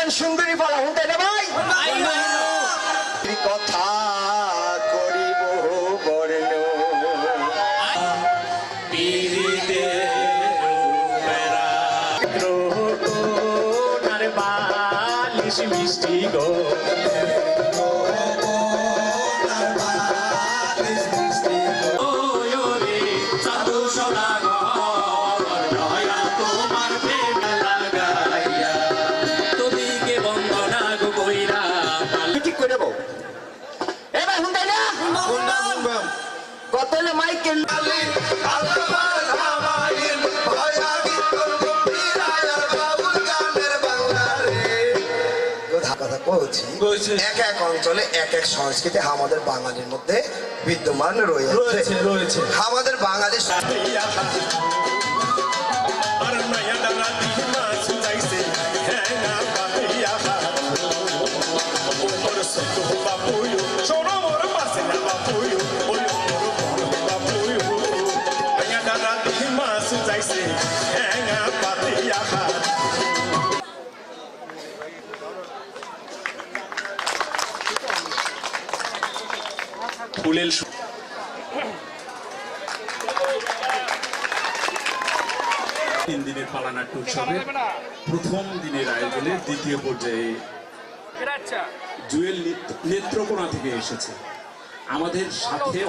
গান সুন্দরী বলা হুঁতে না ভাই কথা করিব বর্ণ বালিশ মিষ্টি গো কতলে মাইকেল কথা বলছি এক এক অঞ্চলে এক এক সংস্কৃতি আমাদের বাঙালির মধ্যে বিদ্যমান রয়েছে আমাদের বাঙালির ফুলেল তিন দিনের পালানাট্য উৎসবের প্রথম দিনের আয়োজনের দ্বিতীয় পর্যায়ে জুয়েল নেত্রকোনা থেকে এসেছে আমাদের সাথে।